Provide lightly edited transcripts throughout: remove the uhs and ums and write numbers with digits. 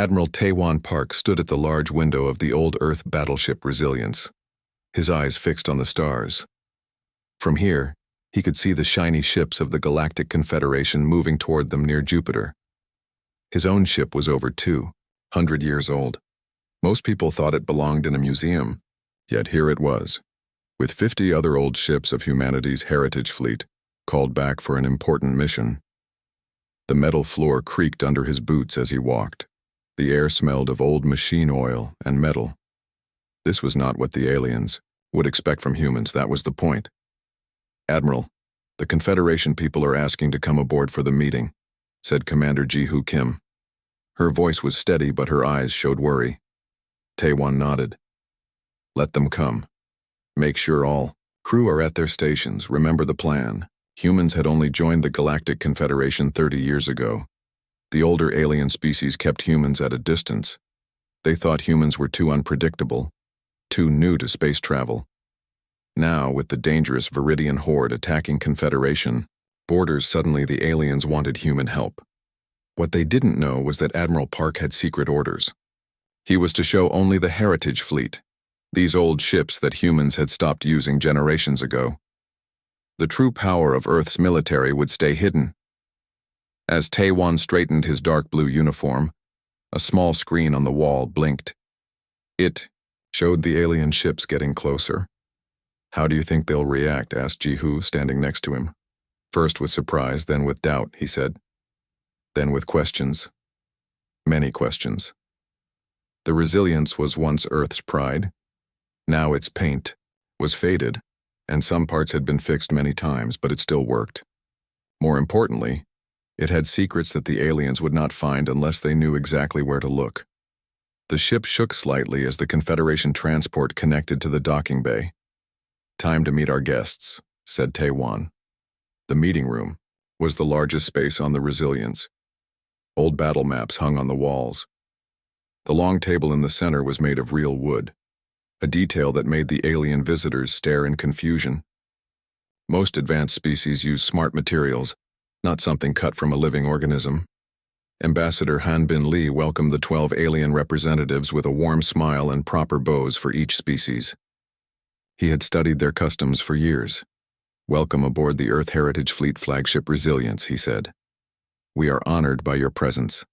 Admiral Taewon Park stood at the large window of the old Earth battleship Resilience, his eyes fixed on the stars. From here, he could see the shiny ships of the Galactic Confederation moving toward them near Jupiter. His own ship was over 200 years old. Most people thought it belonged in a museum, yet here it was, with 50 other old ships of humanity's heritage fleet, called back for an important mission. The metal floor creaked under his boots as he walked. The air smelled of old machine oil and metal. This was not what the aliens would expect from humans, that was the point. "Admiral, the Confederation people are asking to come aboard for the meeting," said Commander Ji-Hoo Kim. Her voice was steady, but her eyes showed worry. Taewon nodded. "Let them come. Make sure all crew are at their stations. Remember the plan. Humans had only joined the Galactic Confederation 30 years ago. The older alien species kept humans at a distance. They thought humans were too unpredictable, too new to space travel. Now, with the dangerous Viridian horde attacking Confederation borders, suddenly the aliens wanted human help. What they didn't know was that Admiral Park had secret orders. He was to show only the Heritage Fleet, these old ships that humans had stopped using generations ago. The true power of Earth's military would stay hidden. As Taewon straightened his dark blue uniform, a small screen on the wall blinked. It showed the alien ships getting closer. "How do you think they'll react?" asked Ji-Hoo, standing next to him. "First with surprise, then with doubt," he said. "Then with questions. Many questions." The Resilience was once Earth's pride. Now its paint was faded, and some parts had been fixed many times, but it still worked. More importantly, it had secrets that the aliens would not find unless they knew exactly where to look. The ship shook slightly as the Confederation transport connected to the docking bay. "Time to meet our guests," said Taewon. The meeting room was the largest space on the Resilience. Old battle maps hung on the walls. The long table in the center was made of real wood, a detail that made the alien visitors stare in confusion. Most advanced species use smart materials, not something cut from a living organism. Ambassador Han Bin Lee welcomed the 12 alien representatives with a warm smile and proper bows for each species. He had studied their customs for years. "Welcome aboard the Earth Heritage Fleet flagship Resilience," he said. "We are honored by your presence."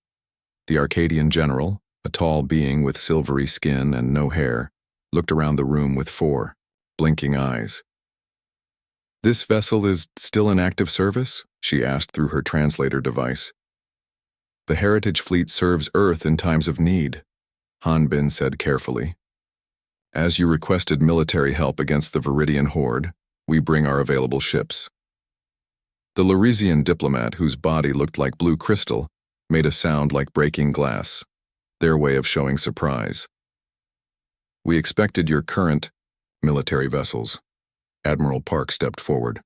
The Arcadian general, a tall being with silvery skin and no hair, looked around the room with 4 blinking eyes. "This vessel is still in active service?" she asked through her translator device. "The Heritage Fleet serves Earth in times of need," Han Bin said carefully. "As you requested military help against the Viridian horde, we bring our available ships." The Laresian diplomat, whose body looked like blue crystal, made a sound like breaking glass, their way of showing surprise. "We expected your current military vessels." Admiral Park stepped forward.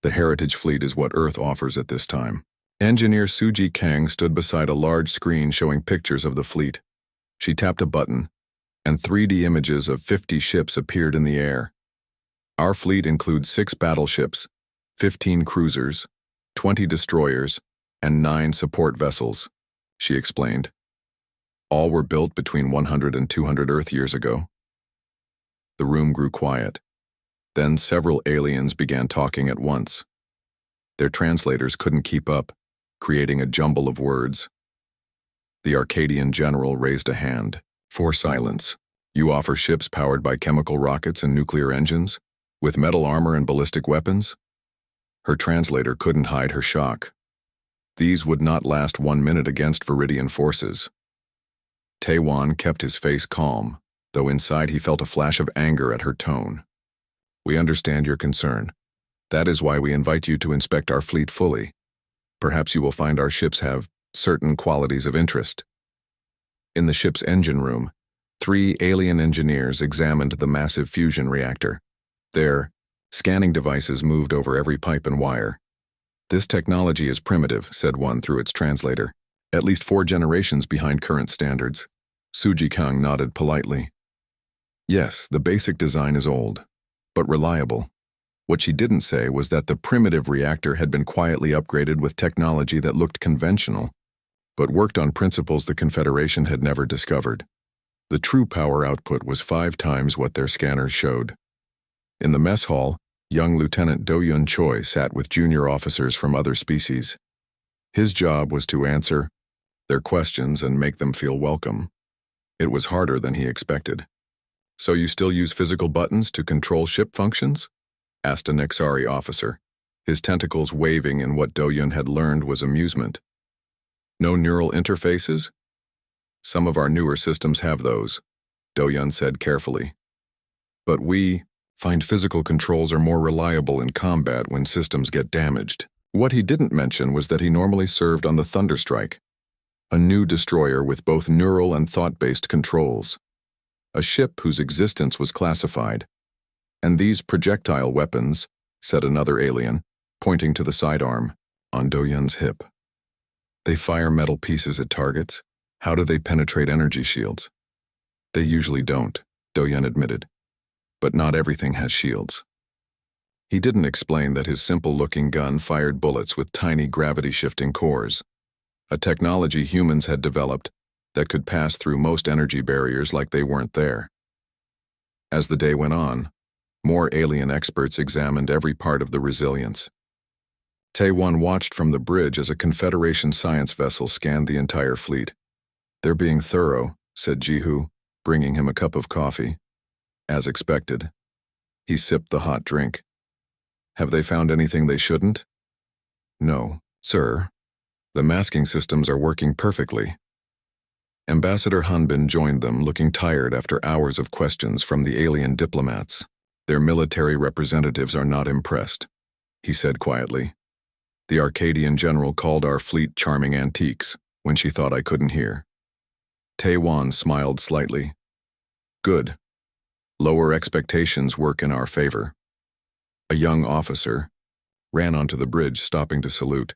"The Heritage Fleet is what Earth offers at this time." Engineer Suji Kang stood beside a large screen showing pictures of the fleet. She tapped a button, and 3D images of 50 ships appeared in the air. "Our fleet includes 6 battleships, 15 cruisers, 20 destroyers, and 9 support vessels," she explained. "All were built between 100 and 200 Earth years ago." The room grew quiet. Then several aliens began talking at once. Their translators couldn't keep up, creating a jumble of words. The Arcadian general raised a hand. "For silence. You offer ships powered by chemical rockets and nuclear engines, with metal armor and ballistic weapons?" Her translator couldn't hide her shock. "These would not last 1 minute against Viridian forces." Taewon kept his face calm, though inside he felt a flash of anger at her tone. "We understand your concern. That is why we invite you to inspect our fleet fully. Perhaps you will find our ships have certain qualities of interest." In the ship's engine room, 3 alien engineers examined the massive fusion reactor. Their scanning devices moved over every pipe and wire. "This technology is primitive," said one through its translator. "At least 4 generations behind current standards." Suji Kang nodded politely. "Yes, the basic design is old, but reliable." What she didn't say was that the primitive reactor had been quietly upgraded with technology that looked conventional, but worked on principles the Confederation had never discovered. The true power output was 5 times what their scanners showed. In the mess hall, young Lieutenant Do-Yun Choi sat with junior officers from other species. His job was to answer their questions and make them feel welcome. It was harder than he expected. "So you still use physical buttons to control ship functions?" asked a Nexari officer, his tentacles waving in what Do-Yun had learned was amusement. "No neural interfaces?" "Some of our newer systems have those," Do-Yun said carefully. "But we find physical controls are more reliable in combat when systems get damaged." What he didn't mention was that he normally served on the Thunderstrike, a new destroyer with both neural and thought-based controls, a ship whose existence was classified. "And these projectile weapons," said another alien, pointing to the sidearm on Do-Yun's hip. "They fire metal pieces at targets. How do they penetrate energy shields?" "They usually don't," Do-Yun admitted. "But not everything has shields." He didn't explain that his simple-looking gun fired bullets with tiny gravity-shifting cores, a technology humans had developed that could pass through most energy barriers like they weren't there. As the day went on, more alien experts examined every part of the Resilience. Tae-Won watched from the bridge as a Confederation science vessel scanned the entire fleet. "They're being thorough," said Ji-Hoo, bringing him a cup of coffee. As expected. He sipped the hot drink. "Have they found anything they shouldn't?" "No, sir. The masking systems are working perfectly." Ambassador Hanbin joined them, looking tired after hours of questions from the alien diplomats. "Their military representatives are not impressed," he said quietly. "The Arcadian general called our fleet charming antiques when she thought I couldn't hear." Tae-Won smiled slightly. "Good. Lower expectations work in our favor." A young officer ran onto the bridge, stopping to salute.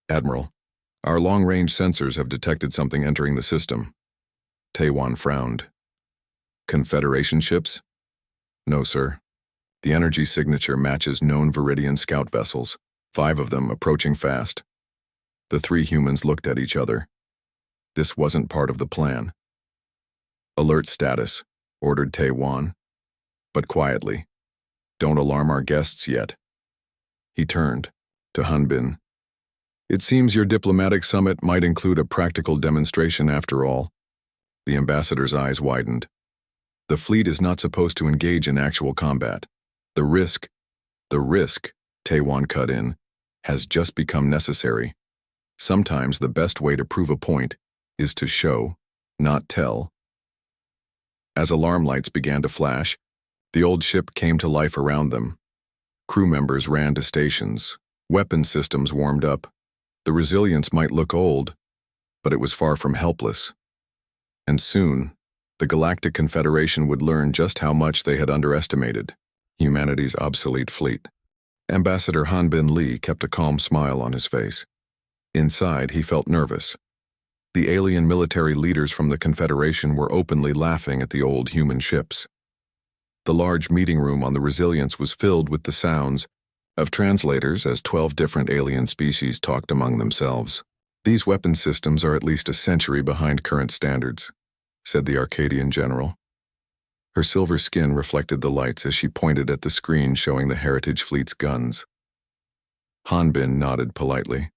"Admiral, our long-range sensors have detected something entering the system." Tae-Won frowned. "Confederation ships?" "No, sir. The energy signature matches known Viridian scout vessels, 5 of them approaching fast." The 3 humans looked at each other. This wasn't part of the plan. "Alert status," ordered Tae-Won. "But quietly. Don't alarm our guests yet." He turned to Hanbin. "It seems your diplomatic summit might include a practical demonstration after all." The ambassador's eyes widened. "The fleet is not supposed to engage in actual combat. The risk, Tae-Won cut in, has just become necessary. Sometimes the best way to prove a point is to show, not tell." As alarm lights began to flash, the old ship came to life around them. Crew members ran to stations. Weapon systems warmed up. The Resilience might look old, but it was far from helpless. And soon, the Galactic Confederation would learn just how much they had underestimated humanity's obsolete fleet. Ambassador Hanbin Lee kept a calm smile on his face. Inside, he felt nervous. The alien military leaders from the Confederation were openly laughing at the old human ships. The large meeting room on the Resilience was filled with the sounds of translators as 12 different alien species talked among themselves. "These weapon systems are at least a century behind current standards," said the Arcadian general. Her silver skin reflected the lights as she pointed at the screen showing the Heritage Fleet's guns. Hanbin nodded politely.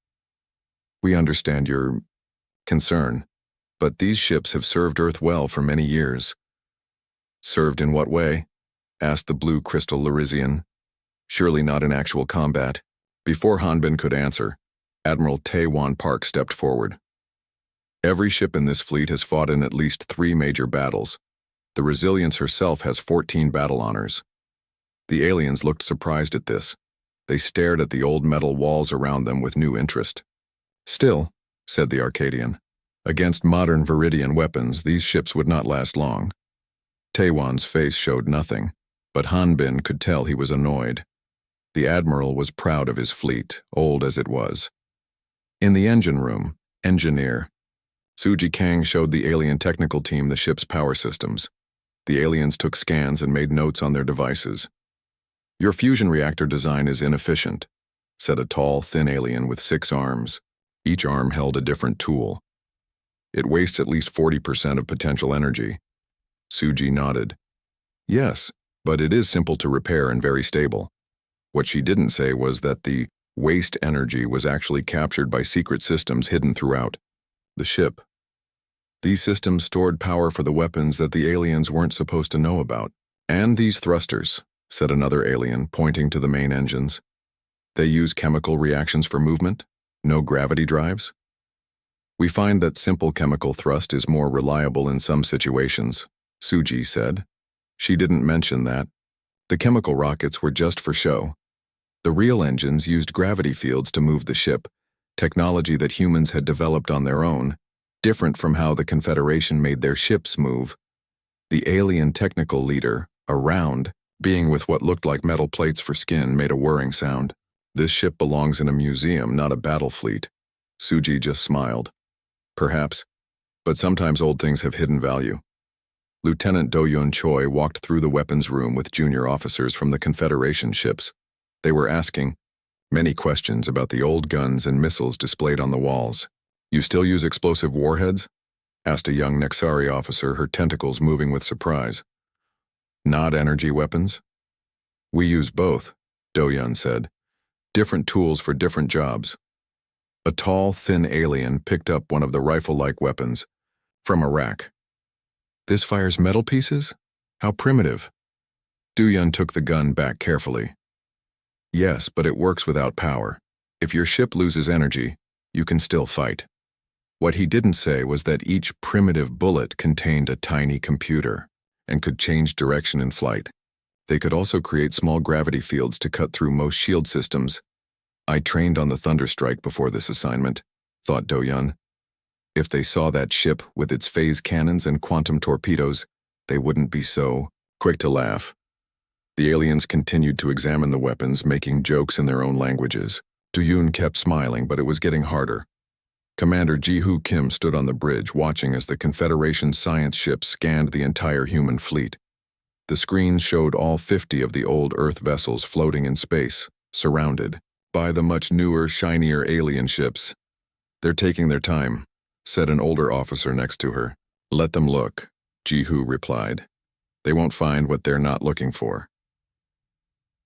"We understand your concern, but these ships have served Earth well for many years." "Served in what way?" asked the blue crystal Larisian. "Surely not in actual combat." Before Hanbin could answer, Admiral Tae-Won Park stepped forward. "Every ship in this fleet has fought in at least 3 major battles. The Resilience herself has 14 battle honors." The aliens looked surprised at this. They stared at the old metal walls around them with new interest. "Still," said the Arcadian, "against modern Viridian weapons, these ships would not last long." Tae-Won's face showed nothing, but Hanbin could tell he was annoyed. The Admiral was proud of his fleet, old as it was. In the engine room, Engineer Suji Kang showed the alien technical team the ship's power systems. The aliens took scans and made notes on their devices. "Your fusion reactor design is inefficient," said a tall, thin alien with 6 arms. Each arm held a different tool. It wastes at least 40% of potential energy. Suji nodded. Yes, but it is simple to repair and very stable. What she didn't say was that the waste energy was actually captured by secret systems hidden throughout the ship. These systems stored power for the weapons that the aliens weren't supposed to know about. And these thrusters, said another alien, pointing to the main engines. They use chemical reactions for movement? No gravity drives? We find that simple chemical thrust is more reliable in some situations, Suji said. She didn't mention that. The chemical rockets were just for show. The real engines used gravity fields to move the ship, technology that humans had developed on their own, different from how the Confederation made their ships move. The alien technical leader, a round, being with what looked like metal plates for skin, made a whirring sound. This ship belongs in a museum, not a battle fleet. Suji just smiled. Perhaps, but sometimes old things have hidden value. Lieutenant Do-Yun Choi walked through the weapons room with junior officers from the Confederation ships. They were asking many questions about the old guns and missiles displayed on the walls. You still use explosive warheads? Asked a young Nexari officer, her tentacles moving with surprise. Not energy weapons? We use both, Do-Yun said. Different tools for different jobs. A tall, thin alien picked up one of the rifle-like weapons from a rack. This fires metal pieces? How primitive. Do-Yun took the gun back carefully. Yes, but it works without power. If your ship loses energy, you can still fight. What he didn't say was that each primitive bullet contained a tiny computer and could change direction in flight. They could also create small gravity fields to cut through most shield systems. I trained on the Thunderstrike before this assignment, thought Do-Yun. If they saw that ship with its phase cannons and quantum torpedoes, they wouldn't be so quick to laugh. The aliens continued to examine the weapons, making jokes in their own languages. Do-Yun kept smiling, but it was getting harder. Commander Ji-Hoo Kim stood on the bridge, watching as the Confederation science ships scanned the entire human fleet. The screens showed all 50 of the old Earth vessels floating in space, surrounded by the much newer, shinier alien ships. They're taking their time, said an older officer next to her. Let them look, Ji-Hoo replied. They won't find what they're not looking for.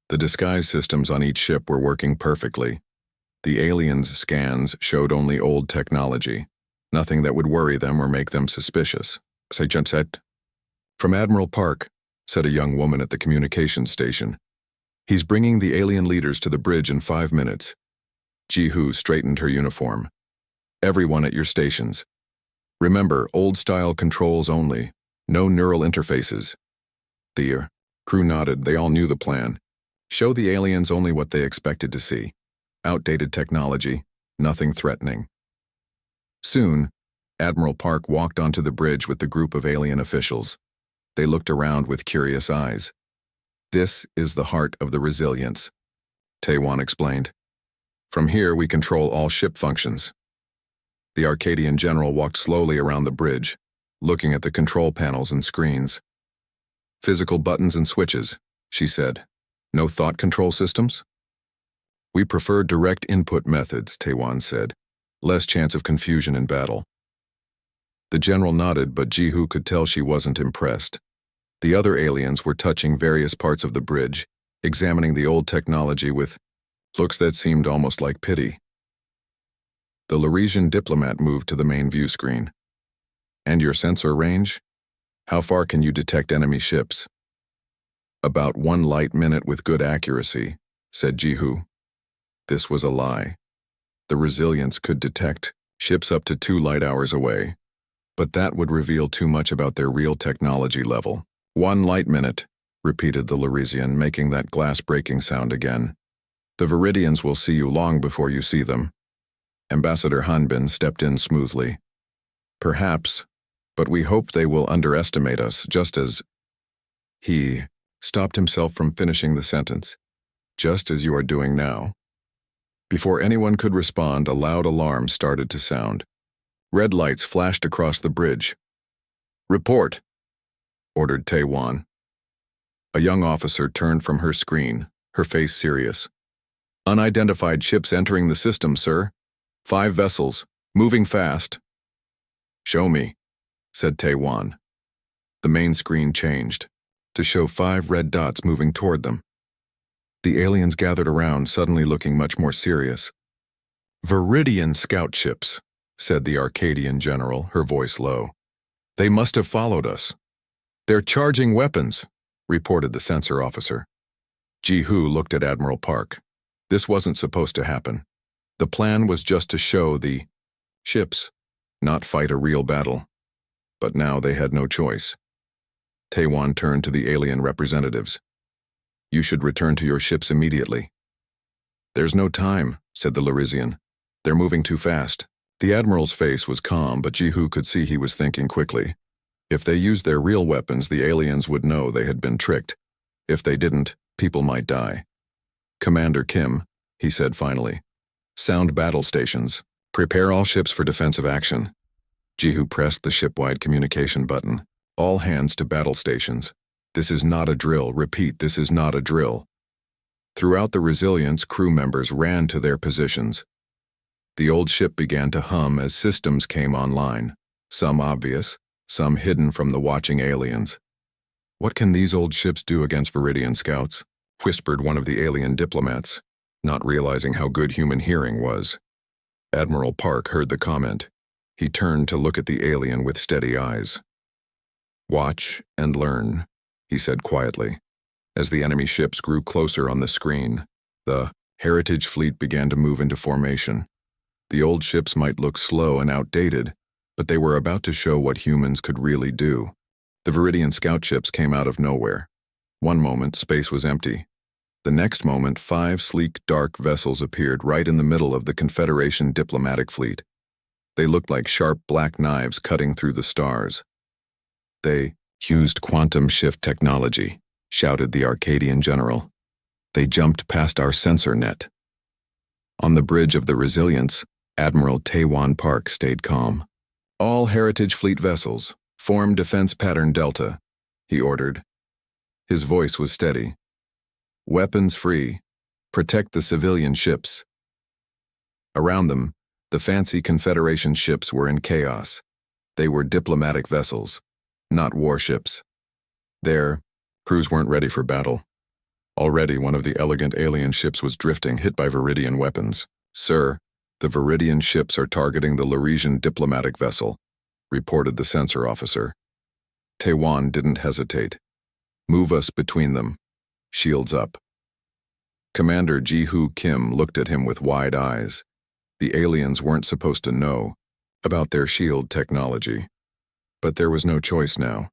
The disguise systems on each ship were working perfectly. The aliens' scans showed only old technology, nothing that would worry them or make them suspicious. From Admiral Park, said a young woman at the communications station. He's bringing the alien leaders to the bridge in 5 minutes. Ji-Hoo straightened her uniform. Everyone at your stations. Remember, old-style controls only, no neural interfaces. The crew nodded. They all knew the plan. Show the aliens only what they expected to see. Outdated technology, nothing threatening. Soon, Admiral Park walked onto the bridge with the group of alien officials. They looked around with curious eyes. This is the heart of the resilience, Taewon explained. From here, we control all ship functions. The Arcadian general walked slowly around the bridge, looking at the control panels and screens. Physical buttons and switches, she said. No thought control systems? We prefer direct input methods, Taewon said. Less chance of confusion in battle. The general nodded, but Ji-Hoo could tell she wasn't impressed. The other aliens were touching various parts of the bridge, examining the old technology with looks that seemed almost like pity. The Lauresian diplomat moved to the main view screen. And your sensor range? How far can you detect enemy ships? About 1 light minute with good accuracy, said Ji-Hoo. This was a lie. The Resilience could detect ships up to 2 light hours away, but that would reveal too much about their real technology level. 1 light minute, repeated the Lauresian, making that glass-breaking sound again. The Viridians will see you long before you see them. Ambassador Hanbin stepped in smoothly. Perhaps, but we hope they will underestimate us, just as... He stopped himself from finishing the sentence, just as you are doing now. Before anyone could respond, a loud alarm started to sound. Red lights flashed across the bridge. Report, ordered Taewon. A young officer turned from her screen, her face serious. Unidentified ships entering the system, sir. 5 vessels, moving fast. Show me, said Taiwan. The main screen changed to show 5 red dots moving toward them. The aliens gathered around, suddenly looking much more serious. Viridian scout ships, said the Arcadian general, her voice low. They must have followed us. They're charging weapons, reported the sensor officer. Ji-Hu looked at Admiral Park. This wasn't supposed to happen. The plan was just to show the ships, not fight a real battle. But now they had no choice. Taiwan turned to the alien representatives. You should return to your ships immediately. There's no time, said the Larizian. They're moving too fast. The admiral's face was calm, but Ji-Hu could see he was thinking quickly. If they used their real weapons, the aliens would know they had been tricked. If they didn't, people might die. Commander Kim, he said finally. Sound battle stations. Prepare all ships for defensive action. Ji-Hu pressed the ship-wide communication button. All hands to battle stations. This is not a drill. Repeat, this is not a drill. Throughout the Resilience, crew members ran to their positions. The old ship began to hum as systems came online, some obvious, some hidden from the watching aliens. What can these old ships do against Viridian scouts? Whispered one of the alien diplomats, not realizing how good human hearing was. Admiral Park heard the comment. He turned to look at the alien with steady eyes. Watch and learn, he said quietly. As the enemy ships grew closer on the screen, the Heritage Fleet began to move into formation. The old ships might look slow and outdated, but they were about to show what humans could really do. The Viridian scout ships came out of nowhere. One moment, space was empty. The next moment, 5 sleek, dark vessels appeared right in the middle of the Confederation diplomatic fleet. They looked like sharp black knives cutting through the stars. They used quantum shift technology, shouted the Arcadian general. They jumped past our sensor net. On the bridge of the Resilience, Admiral Taiwan Park stayed calm. All Heritage Fleet vessels, form defense pattern Delta, he ordered. His voice was steady. Weapons free. Protect the civilian ships. Around them, the fancy Confederation ships were in chaos. They were diplomatic vessels, not warships. Their crews weren't ready for battle. Already one of the elegant alien ships was drifting, hit by Viridian weapons. Sir, the Viridian ships are targeting the Laresian diplomatic vessel, reported the sensor officer. Taiwan didn't hesitate. Move us between them. Shields up. Commander Ji-Hu Kim looked at him with wide eyes. The aliens weren't supposed to know about their shield technology. But there was no choice now.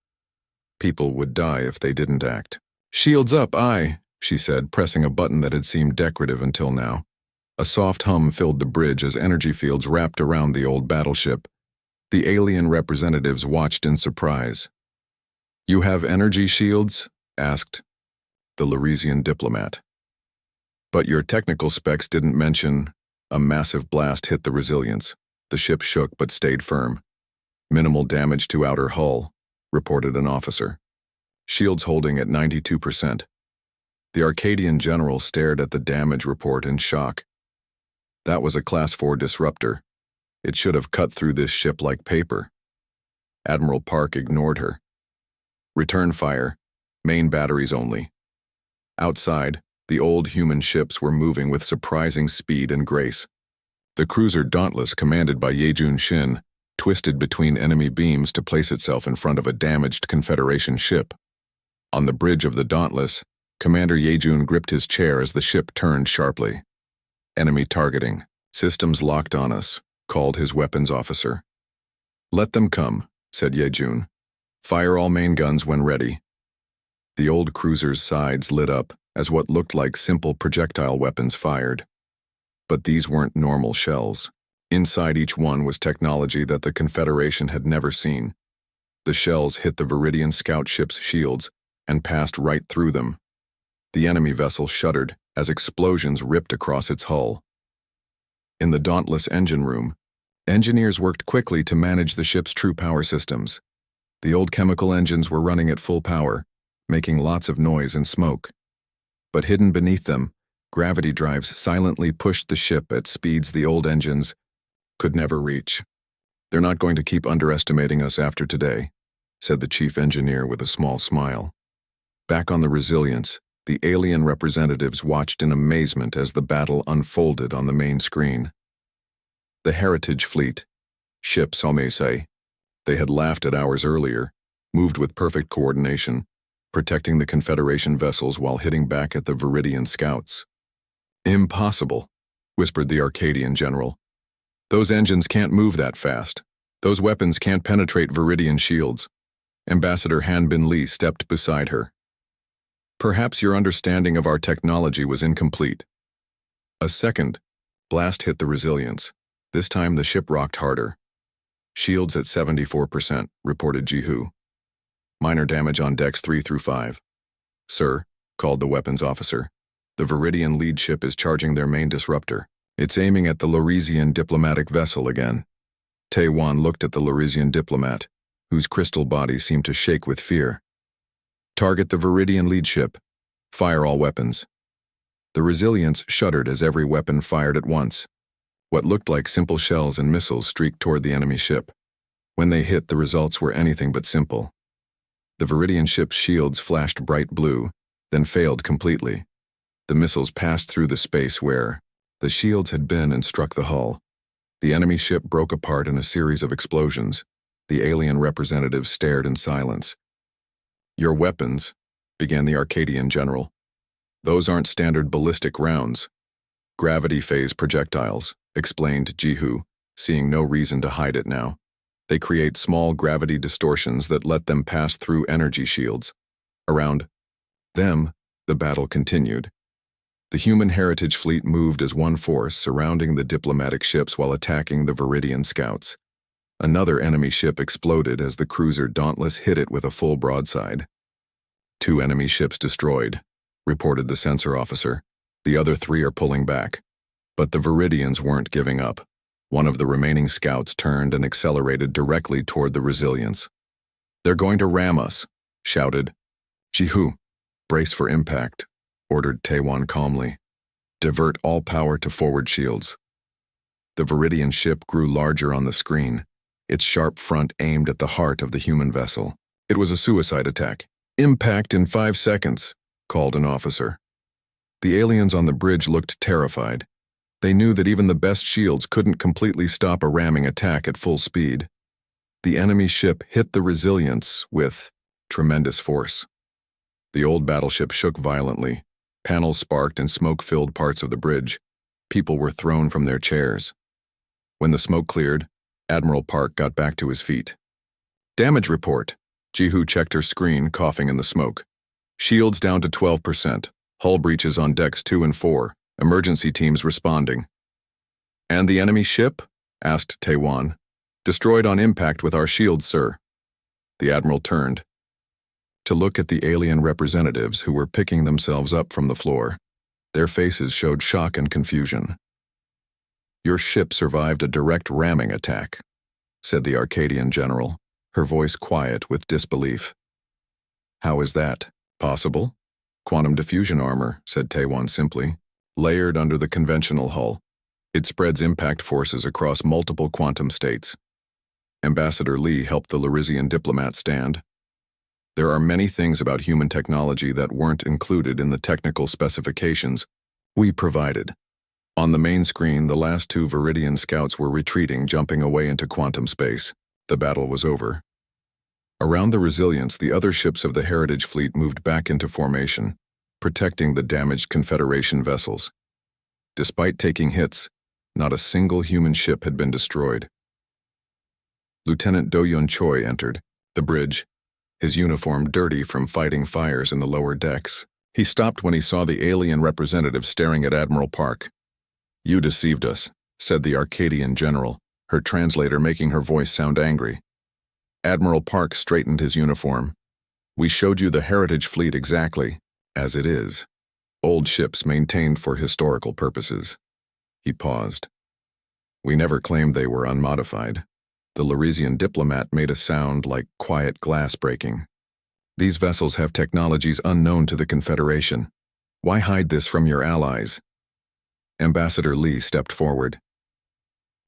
People would die if they didn't act. Shields up, aye, she said, pressing a button that had seemed decorative until now. A soft hum filled the bridge as energy fields wrapped around the old battleship. The alien representatives watched in surprise. You have energy shields? Asked the Laresian diplomat. But your technical specs didn't mention. A massive blast hit the Resilience. The ship shook but stayed firm. Minimal damage to outer hull, reported an officer. Shields holding at 92%. The Arcadian general stared at the damage report in shock. That was a Class 4 disruptor. It should have cut through this ship like paper. Admiral Park ignored her. Return fire. Main batteries only. Outside, the old human ships were moving with surprising speed and grace. The cruiser Dauntless, commanded by Yejun Shin, twisted between enemy beams to place itself in front of a damaged Confederation ship. On the bridge of the Dauntless, Commander Yejun gripped his chair as the ship turned sharply. Enemy targeting. Systems locked on us, called his weapons officer. Let them come, said Yejun. Fire all main guns when ready. The old cruiser's sides lit up as what looked like simple projectile weapons fired. But these weren't normal shells. Inside each one was technology that the Confederation had never seen. The shells hit the Viridian scout ship's shields and passed right through them. The enemy vessel shuddered as explosions ripped across its hull. In the Dauntless engine room, engineers worked quickly to manage the ship's true power systems. The old chemical engines were running at full power, making lots of noise and smoke. But hidden beneath them, gravity drives silently pushed the ship at speeds the old engines could never reach. They're not going to keep underestimating us after today, said the chief engineer with a small smile. Back on the Resilience, the alien representatives watched in amazement as the battle unfolded on the main screen. The Heritage Fleet, ship HFY, they had laughed at hours earlier, moved with perfect coordination, protecting the Confederation vessels while hitting back at the Viridian scouts. Impossible, whispered the Arcadian general. Those engines can't move that fast. Those weapons can't penetrate Viridian shields. Ambassador Hanbin Lee stepped beside her. Perhaps your understanding of our technology was incomplete. A second blast hit the Resilience. This time the ship rocked harder. Shields at 74%, reported Jihu. Minor damage on decks 3 through 5. Sir, called the weapons officer. The Viridian lead ship is charging their main disruptor. It's aiming at the Loresian diplomatic vessel again. Taewan looked at the Loresian diplomat, whose crystal body seemed to shake with fear. Target the Viridian lead ship. Fire all weapons. The Resilience shuddered as every weapon fired at once. What looked like simple shells and missiles streaked toward the enemy ship. When they hit, the results were anything but simple. The Viridian ship's shields flashed bright blue, then failed completely. The missiles passed through the space where the shields had been and struck the hull. The enemy ship broke apart in a series of explosions. The alien representatives stared in silence. Your weapons, began the Arcadian general. Those aren't standard ballistic rounds. Gravity phase projectiles, explained Jihu, seeing no reason to hide it now. They create small gravity distortions that let them pass through energy shields. Around them, the battle continued. The human heritage fleet moved as one force, surrounding the diplomatic ships while attacking the Viridian scouts. Another enemy ship exploded as the cruiser Dauntless hit it with a full broadside. 2 enemy ships destroyed, reported the sensor officer. The other 3 are pulling back. But the Viridians weren't giving up. One of the remaining scouts turned and accelerated directly toward the Resilience. They're going to ram us, shouted. Jihu, brace for impact, ordered Taewan calmly. Divert all power to forward shields. The Viridian ship grew larger on the screen, its sharp front aimed at the heart of the human vessel. It was a suicide attack. Impact in 5 seconds, called an officer. The aliens on the bridge looked terrified. They knew that even the best shields couldn't completely stop a ramming attack at full speed. The enemy ship hit the Resilience with tremendous force. The old battleship shook violently. Panels sparked and smoke filled parts of the bridge. People were thrown from their chairs. When the smoke cleared, Admiral Park got back to his feet. Damage report. Jihu checked her screen, coughing in the smoke. Shields down to 12%. Hull breaches on decks 2 and 4. Emergency teams responding. And the enemy ship? Asked Taewan. Destroyed on impact with our shields, sir. The admiral turned to look at the alien representatives who were picking themselves up from the floor. Their faces showed shock and confusion. Your ship survived a direct ramming attack, said the Arcadian general, her voice quiet with disbelief. How is that possible? Quantum diffusion armor, said Taewan simply, layered under the conventional hull. It spreads impact forces across multiple quantum states. Ambassador Lee helped the Loresian diplomat stand. There are many things about human technology that weren't included in the technical specifications we provided. On the main screen, the last 2 Viridian scouts were retreating, jumping away into quantum space. The battle was over. Around the Resilience, the other ships of the Heritage Fleet moved back into formation, protecting the damaged Confederation vessels. Despite taking hits, not a single human ship had been destroyed. Lieutenant Do-Yun Choi entered the bridge, his uniform dirty from fighting fires in the lower decks. He stopped when he saw the alien representative staring at Admiral Park. You deceived us, said the Arcadian general, her translator making her voice sound angry. Admiral Park straightened his uniform. We showed you the Heritage Fleet exactly as it is. Old ships maintained for historical purposes. He paused. We never claimed they were unmodified. The Loresian diplomat made a sound like quiet glass breaking. These vessels have technologies unknown to the Confederation. Why hide this from your allies? Ambassador Lee stepped forward.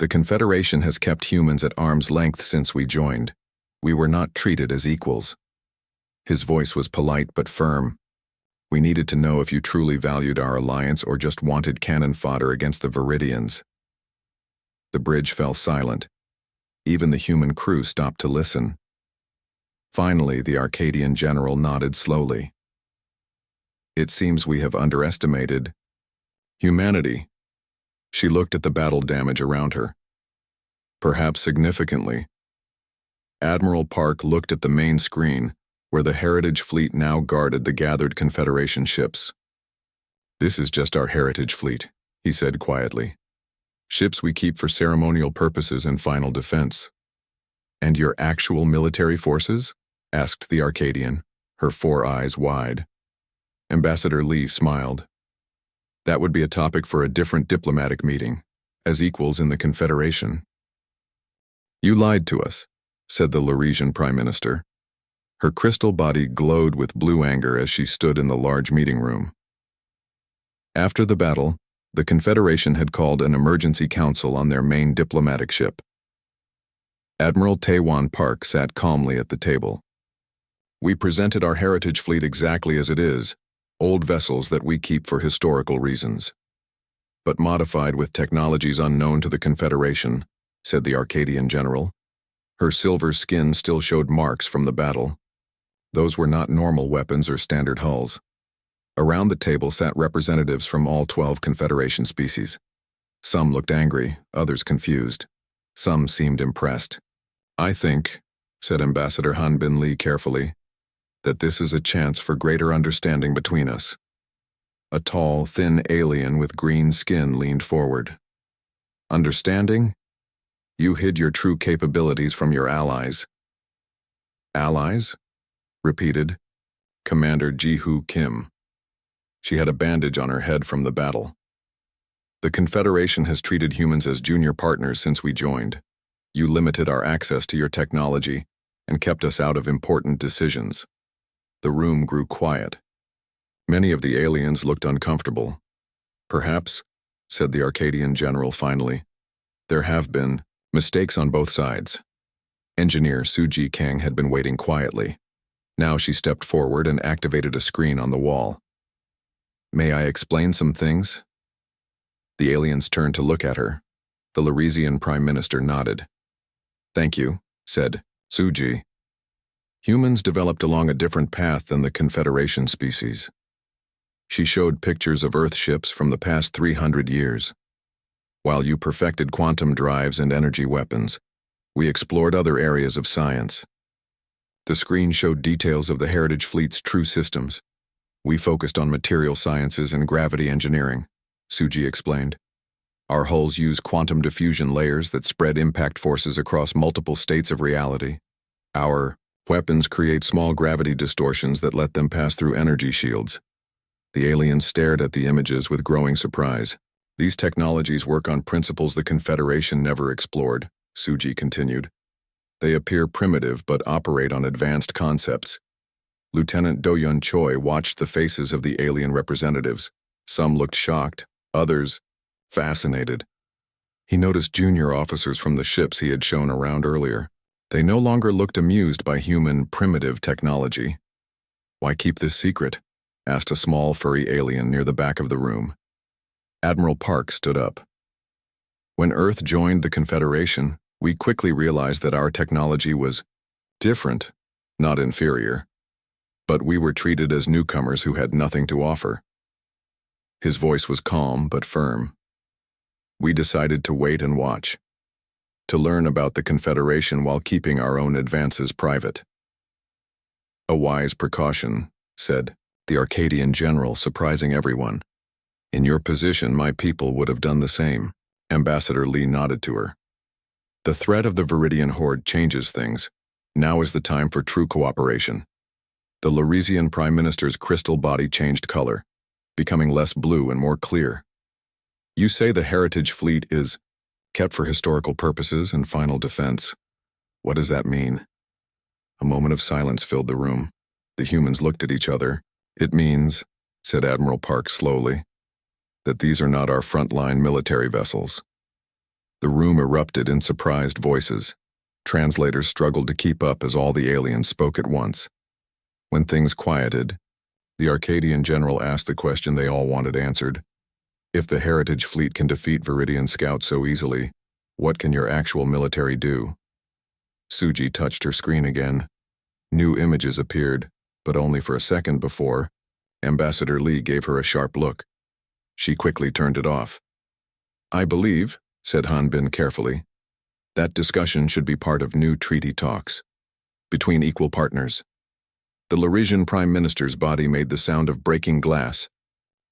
The Confederation has kept humans at arm's length since we joined. We were not treated as equals. His voice was polite but firm. We needed to know if you truly valued our alliance or just wanted cannon fodder against the Viridians. The bridge fell silent. Even the human crew stopped to listen. Finally, the Arcadian general nodded slowly. It seems we have underestimated humanity. She looked at the battle damage around her. Perhaps significantly. Admiral Park looked at the main screen, where the Heritage Fleet now guarded the gathered Confederation ships. "This is just our Heritage Fleet," he said quietly. "Ships we keep for ceremonial purposes and final defense." "And your actual military forces?" asked the Arcadian, her 4 eyes wide. Ambassador Lee smiled. "That would be a topic for a different diplomatic meeting, as equals in the Confederation." "You lied to us," said the Lauresian Prime Minister. Her crystal body glowed with blue anger as she stood in the large meeting room. After the battle, the Confederation had called an emergency council on their main diplomatic ship. Admiral Taewon Park sat calmly at the table. "We presented our heritage fleet exactly as it is, old vessels that we keep for historical reasons, but modified with technologies unknown to the Confederation," said the Arcadian general. Her silver skin still showed marks from the battle. Those were not normal weapons or standard hulls. Around the table sat representatives from all 12 Confederation species. Some looked angry, others confused. Some seemed impressed. "I think," said Ambassador Han Bin Lee carefully, "that this is a chance for greater understanding between us." A tall, thin alien with green skin leaned forward. "Understanding? You hid your true capabilities from your allies." "Allies?" repeated Commander Ji-Hoo Kim. She had a bandage on her head from the battle. "The Confederation has treated humans as junior partners since we joined. You limited our access to your technology and kept us out of important decisions." The room grew quiet. Many of the aliens looked uncomfortable. "Perhaps," said the Arcadian general finally, "there have been mistakes on both sides." Engineer Suji Kang had been waiting quietly. Now she stepped forward and activated a screen on the wall. "May I explain some things?" The aliens turned to look at her. The Lauresian Prime Minister nodded. "Thank you," said Suji. "Humans developed along a different path than the Confederation species." She showed pictures of Earth ships from the past 300 years. "While you perfected quantum drives and energy weapons, we explored other areas of science." The screen showed details of the Heritage Fleet's true systems. "We focused on material sciences and gravity engineering," Suji explained. "Our hulls use quantum diffusion layers that spread impact forces across multiple states of reality. Our weapons create small gravity distortions that let them pass through energy shields." The aliens stared at the images with growing surprise. "These technologies work on principles the Confederation never explored," Suji continued. "They appear primitive but operate on advanced concepts." Lieutenant Do-Yun Choi watched the faces of the alien representatives. Some looked shocked, others fascinated. He noticed junior officers from the ships he had shown around earlier. They no longer looked amused by human, primitive technology. "Why keep this secret?" asked a small, furry alien near the back of the room. Admiral Park stood up. "When Earth joined the Confederation, we quickly realized that our technology was different, not inferior. But we were treated as newcomers who had nothing to offer." His voice was calm but firm. "We decided to wait and watch, to learn about the Confederation while keeping our own advances private." "A wise precaution," said the Arcadian general, surprising everyone. "In your position, my people would have done the same." Ambassador Lee nodded to her. "The threat of the Viridian Horde changes things. Now is the time for true cooperation." The Lauresian Prime Minister's crystal body changed color, becoming less blue and more clear. "You say the Heritage Fleet is kept for historical purposes and final defense. What does that mean?" A moment of silence filled the room. The humans looked at each other. "It means," said Admiral Park slowly, "that these are not our frontline military vessels. The room erupted in surprised voices. Translators struggled to keep up as all the aliens spoke at once. When things quieted, the Arcadian general asked the question they all wanted answered. If the Heritage Fleet can defeat Viridian scouts so easily, what can your actual military do? Suji touched her screen again. New images appeared, but only for a second before Ambassador Lee gave her a sharp look. She quickly turned it off. I believe, said Han Bin carefully, that discussion should be part of new treaty talks between equal partners. The Larisian Prime Minister's body made the sound of breaking glass,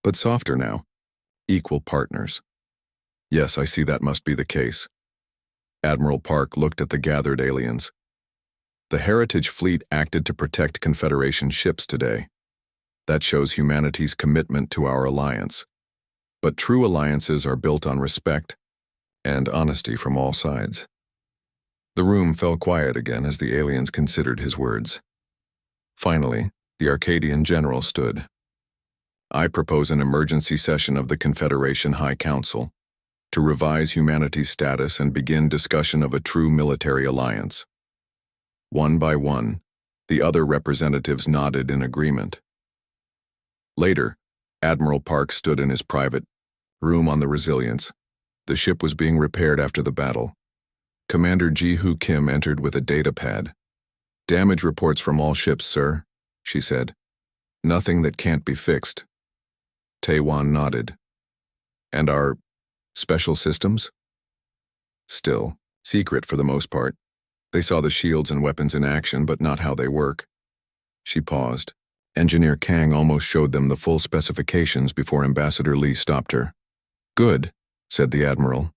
but softer now. Equal partners. Yes, I see that must be the case. Admiral Park looked at the gathered aliens. The Heritage Fleet acted to protect Confederation ships today. That shows humanity's commitment to our alliance. But true alliances are built on respect and honesty from all sides. The room fell quiet again as the aliens considered his words. Finally, the Arcadian general stood. I propose an emergency session of the Confederation High Council to revise humanity's status and begin discussion of a true military alliance. One by one, the other representatives nodded in agreement. Later, Admiral Park stood in his private room on the Resilience. The ship was being repaired after the battle. Commander Ji-Hoo Kim entered with a data pad. Damage reports from all ships, sir, she said. Nothing that can't be fixed. Taewon nodded. And our special systems? Still, secret for the most part. They saw the shields and weapons in action, but not how they work. She paused. Engineer Kang almost showed them the full specifications before Ambassador Lee stopped her. Good, said the Admiral.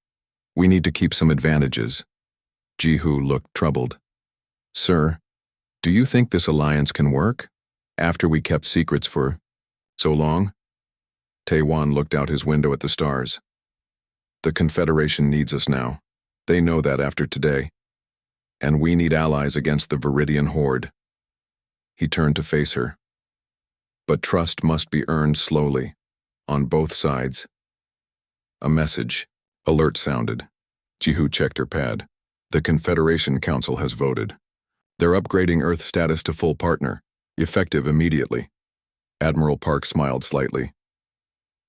We need to keep some advantages. Ji-Hoo looked troubled. Sir, do you think this alliance can work? After we kept secrets for so long? Taewon looked out his window at the stars. The Confederation needs us now. They know that after today. And we need allies against the Viridian horde. He turned to face her. But trust must be earned slowly, on both sides. A message. Alert sounded. Ji-Hoo checked her pad. The Confederation Council has voted. They're upgrading Earth status to full partner, effective immediately. Admiral Park smiled slightly.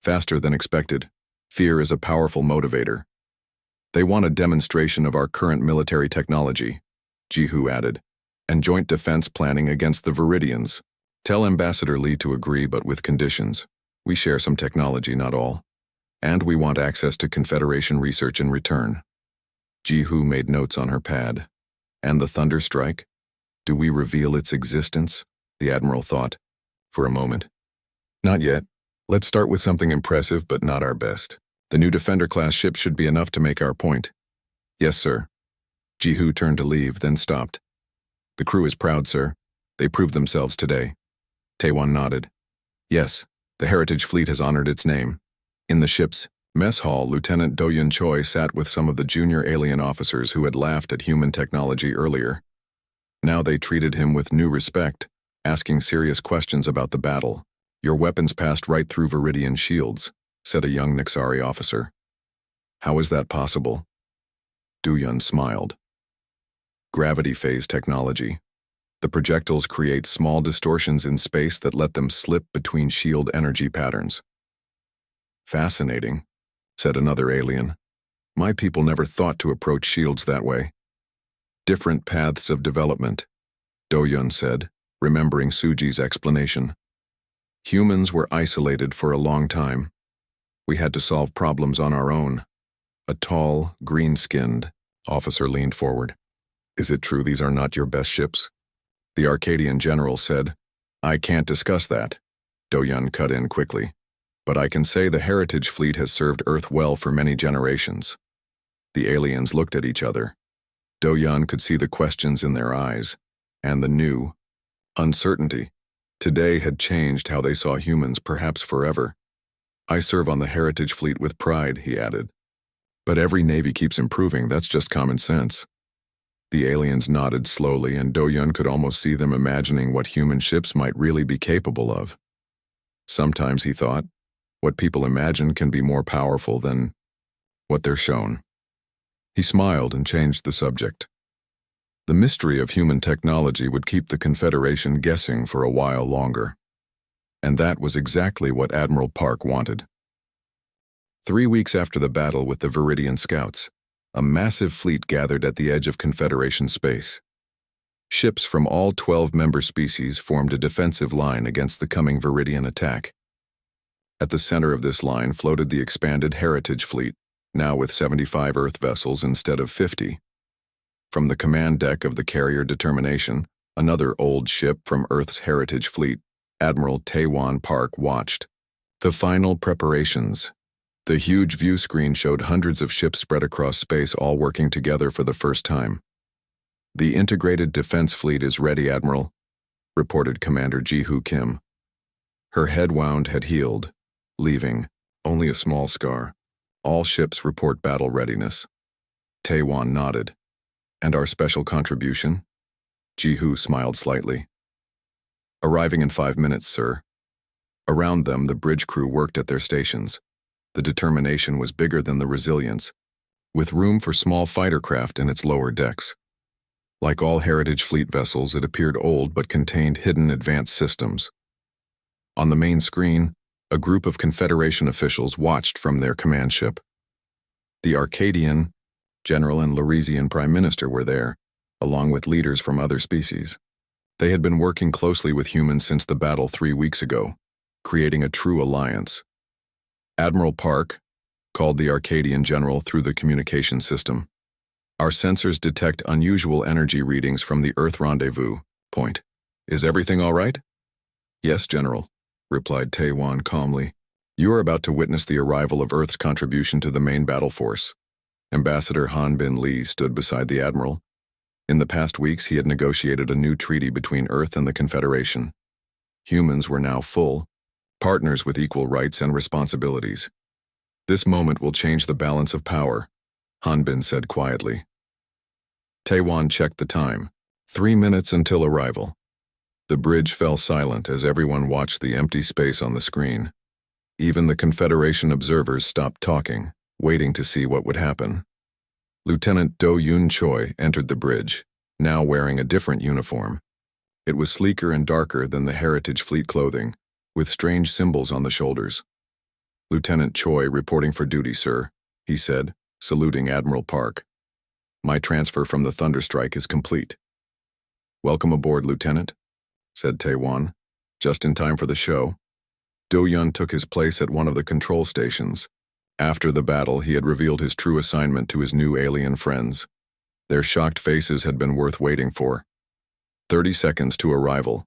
Faster than expected. Fear is a powerful motivator. They want a demonstration of our current military technology, Ji-Hoo added, and joint defense planning against the Viridians. Tell Ambassador Lee to agree, but with conditions. We share some technology, not all. And we want access to Confederation research in return. Ji-Hoo made notes on her pad. And the Thunder Strike? Do we reveal its existence? The Admiral thought. For a moment. Not yet. Let's start with something impressive, but not our best. The new Defender-class ship should be enough to make our point. Yes, sir. Ji-Hoo turned to leave, then stopped. The crew is proud, sir. They proved themselves today. Taewon nodded. Yes, the Heritage Fleet has honored its name. In the ship's mess hall, Lieutenant Do-Yun Choi sat with some of the junior alien officers who had laughed at human technology earlier. Now they treated him with new respect, asking serious questions about the battle. Your weapons passed right through Viridian shields, said a young Nixari officer. How is that possible? Do-Yun smiled. Gravity phase technology. The projectiles create small distortions in space that let them slip between shield energy patterns. Fascinating, said another alien. My people never thought to approach shields that way. Different paths of development, Do-Yun said, remembering Suji's explanation. Humans were isolated for a long time. We had to solve problems on our own. A tall, green-skinned officer leaned forward. Is it true these are not your best ships? The Arcadian general said. I can't discuss that. Do-Yun cut in quickly. But I can say the Heritage Fleet has served Earth well for many generations. The aliens looked at each other. Do-Yun could see the questions in their eyes, and the new uncertainty. Today had changed how they saw humans, perhaps forever. I serve on the Heritage Fleet with pride, he added. But every navy keeps improving, that's just common sense. The aliens nodded slowly, and Do-Yun could almost see them imagining what human ships might really be capable of. Sometimes, he thought, what people imagine can be more powerful than what they're shown. He smiled and changed the subject. The mystery of human technology would keep the Confederation guessing for a while longer. And that was exactly what Admiral Park wanted. 3 weeks after the battle with the Viridian Scouts, a massive fleet gathered at the edge of Confederation space. Ships from all 12 member species formed a defensive line against the coming Viridian attack. At the center of this line floated the expanded Heritage Fleet, now with 75 Earth vessels instead of 50. From the command deck of the carrier Determination, another old ship from Earth's Heritage Fleet, Admiral HFY Park watched. The final preparations. The huge view screen showed hundreds of ships spread across space, all working together for the first time. "The integrated defense fleet is ready, Admiral," reported Commander Ji-Hoo Kim. Her head wound had healed, leaving only a small scar. "All ships report battle readiness." Taewon nodded. "And our special contribution?" Ji-Hoo smiled slightly. "Arriving in 5 minutes, sir." Around them, the bridge crew worked at their stations. The Determination was bigger than the Resilience, with room for small fighter craft in its lower decks. Like all Heritage Fleet vessels, it appeared old but contained hidden advanced systems. On the main screen, a group of Confederation officials watched from their command ship. The Arcadian General and Lauresian Prime Minister were there, along with leaders from other species. They had been working closely with humans since the battle 3 weeks ago, creating a true alliance. Admiral Park called the Arcadian general through the communication system. "Our sensors detect unusual energy readings from the Earth rendezvous point. Is everything all right?" "Yes, General," replied Taewon calmly. "You are about to witness the arrival of Earth's contribution to the main battle force." Ambassador Han Bin Lee stood beside the Admiral. In the past weeks, he had negotiated a new treaty between Earth and the Confederation. Humans were now full partners with equal rights and responsibilities. "This moment will change the balance of power," Han Bin said quietly. Taewon checked the time. 3 minutes until arrival. The bridge fell silent as everyone watched the empty space on the screen. Even the Confederation observers stopped talking, waiting to see what would happen. Lieutenant Do Yoon Choi entered the bridge, now wearing a different uniform. It was sleeker and darker than the Heritage Fleet clothing, with strange symbols on the shoulders. "Lieutenant Choi reporting for duty, sir," he said, saluting Admiral Park. "My transfer from the Thunderstrike is complete." "Welcome aboard, Lieutenant," said Taewon, just in time for the show. Do-Yun took his place at one of the control stations. After the battle, he had revealed his true assignment to his new alien friends. Their shocked faces had been worth waiting for. 30 seconds to arrival,"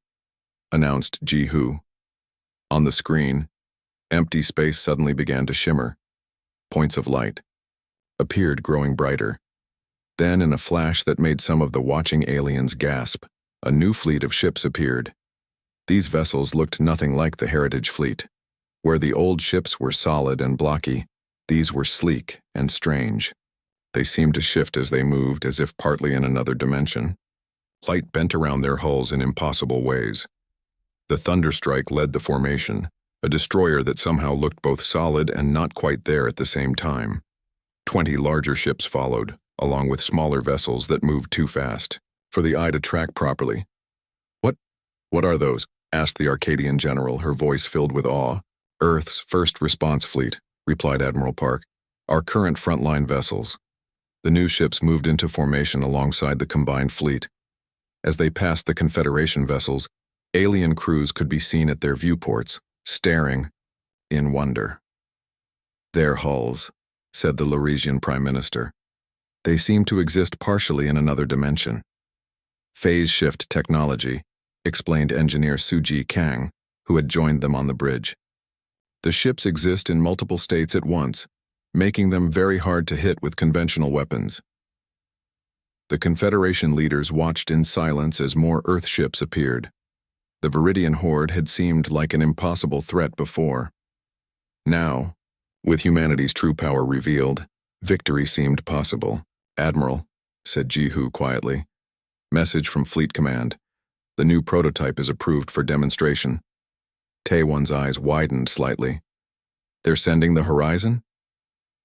announced Ji-Hoo. On the screen, empty space suddenly began to shimmer. Points of light appeared, growing brighter. Then, in a flash that made some of the watching aliens gasp, a new fleet of ships appeared. These vessels looked nothing like the Heritage Fleet. Where the old ships were solid and blocky, these were sleek and strange. They seemed to shift as they moved, as if partly in another dimension. Light bent around their hulls in impossible ways. The Thunderstrike led the formation, a destroyer that somehow looked both solid and not quite there at the same time. 20 larger ships followed, along with smaller vessels that moved too fast for the eye to track properly. What are those?" asked the Arcadian general, her voice filled with awe. "Earth's first response fleet," replied Admiral Park. "Our current frontline vessels." The new ships moved into formation alongside the combined fleet. As they passed the Confederation vessels, alien crews could be seen at their viewports, staring in wonder. "Their hulls," said the Lauresian Prime Minister. "They seem to exist partially in another dimension." "Phase shift technology," explained engineer Suji Kang, who had joined them on the bridge. "The ships exist in multiple states at once, making them very hard to hit with conventional weapons." The Confederation leaders watched in silence as more Earth ships appeared. The Viridian horde had seemed like an impossible threat before. Now, with humanity's true power revealed, victory seemed possible. "Admiral," said Ji-Hoo quietly. "Message from Fleet Command. The new prototype is approved for demonstration." Taewon's eyes widened slightly. "They're sending the Horizon?"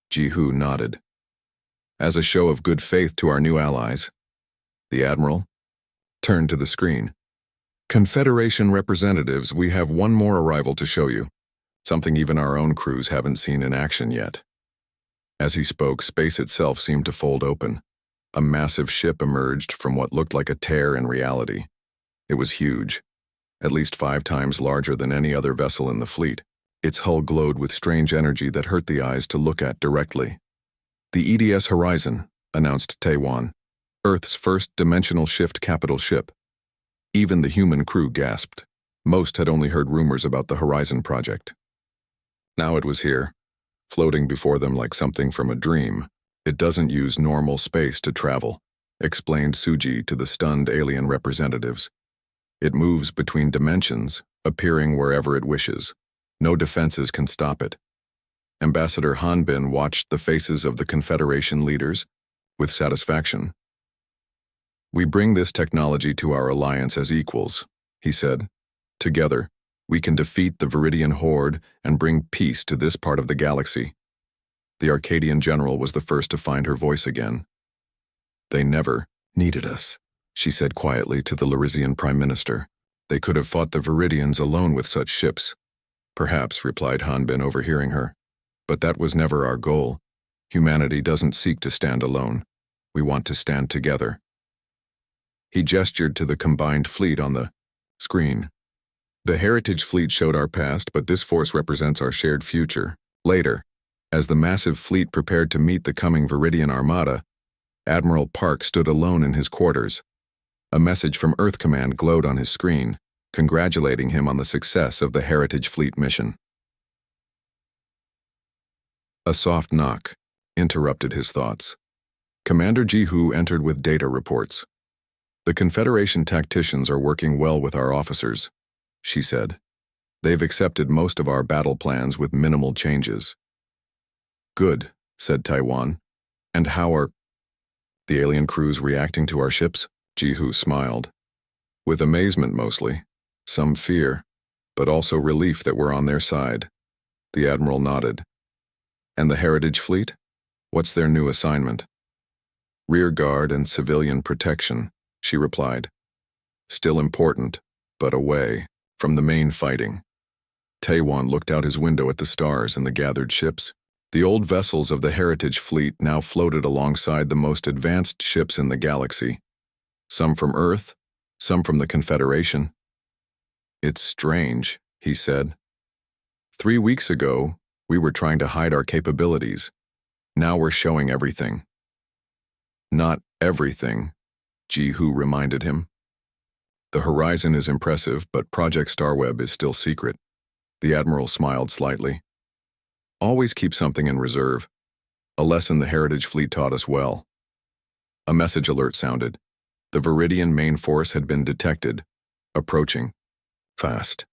Ji-Hoo nodded. as a show of good faith to our new allies. The Admiral turned to the screen. Confederation representatives, we have one more arrival to show you, something even our own crews haven't seen in action yet. As he spoke, space itself seemed to fold open. A massive ship emerged from what looked like a tear in reality. It was huge, at least 5 times larger than any other vessel in the fleet. Its hull glowed with strange energy that hurt the eyes to look at directly. The EDS Horizon, announced Taiwan, Earth's first dimensional shift capital ship. Even the human crew gasped. Most had only heard rumors about the Horizon project. Now it was here, floating before them like something from a dream. It doesn't use normal space to travel, explained Suji to the stunned alien representatives. It moves between dimensions, appearing wherever it wishes. No defenses can stop it. Ambassador Hanbin watched the faces of the Confederation leaders with satisfaction. We bring this technology to our alliance as equals, he said. Together, we can defeat the Viridian horde and bring peace to this part of the galaxy. The Arcadian general was the first to find her voice again. They never needed us, she said quietly to the Lyrisian prime minister. They could have fought the Viridians alone with such ships. Perhaps, replied Hanbin, overhearing her. But that was never our goal. Humanity doesn't seek to stand alone. We want to stand together. He gestured to the combined fleet on the screen. The Heritage Fleet showed our past, but this force represents our shared future. Later, as the massive fleet prepared to meet the coming Viridian Armada, Admiral Park stood alone in his quarters. A message from Earth Command glowed on his screen, congratulating him on the success of the Heritage Fleet mission. A soft knock interrupted his thoughts. Commander Jihu entered with data reports. The Confederation tacticians are working well with our officers, she said. They've accepted most of our battle plans with minimal changes. Good, said Taiwan. And how are the alien crews reacting to our ships? Jihu smiled. With amazement mostly. Some fear, but also relief that we're on their side. The Admiral nodded. And the Heritage Fleet? What's their new assignment? Rear guard and civilian protection, she replied. Still important, but away from the main fighting. Taiwan looked out his window at the stars and the gathered ships. The old vessels of the Heritage Fleet now floated alongside the most advanced ships in the galaxy. Some from Earth, some from the Confederation. It's strange, he said. 3 weeks ago, we were trying to hide our capabilities. Now we're showing everything. Not everything, Jihu reminded him. The Horizon is impressive, but Project Starweb is still secret. The Admiral smiled slightly. Always keep something in reserve. A lesson the Heritage Fleet taught us well. A message alert sounded. The Viridian main force had been detected, approaching. Fast.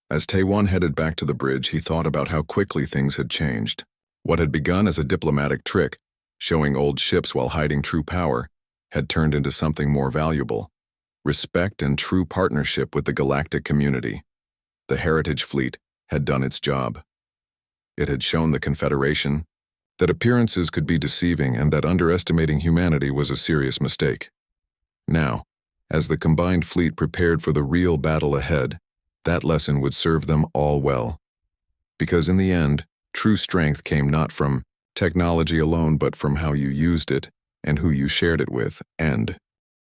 As Taiwan headed back to the bridge, he thought about how quickly things had changed. What had begun as a diplomatic trick, showing old ships while hiding true power, had turned into something more valuable. Respect and true partnership with the galactic community. The Heritage Fleet had done its job. It had shown the Confederation that appearances could be deceiving and that underestimating humanity was a serious mistake. Now, as the combined fleet prepared for the real battle ahead, that lesson would serve them all well. Because in the end, true strength came not from technology alone but from how you used it and who you shared it with, and